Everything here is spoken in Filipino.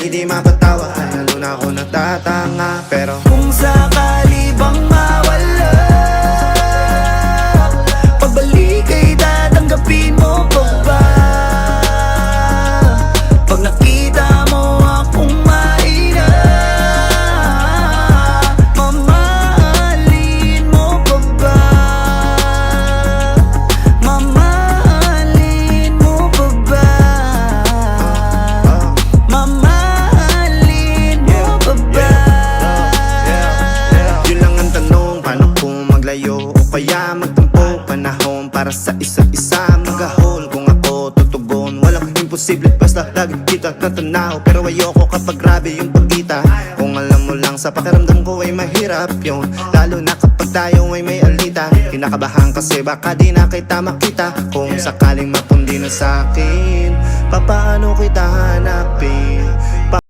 Hindi mapatawa, ay lalo na ako natatanga. Pero kung sakali bang mawala, pagbalik ay tatanggapin mo pa ba? Pag nakita mo akong mahina, mamahalin mo pa ba? Mamahalin mo pa ba? Mamahalin mo pa ba? yun lang ang tanong, paano kung maglayo o kaya magtampo? Panahon para sa isa't isa, mag-ahol kung ako tutugon. Walang imposible basta lagi kita natanaw. Pero ayoko kapag grabe yung pagkita. Kung alam mo lang sa pakiramdam ko ay mahirap yun, lalo na kapag tayo ay may alita. Kinakabahan kasi baka di na kita makita. Kung sakaling mapundi na sa'kin, papaano kita hanapin?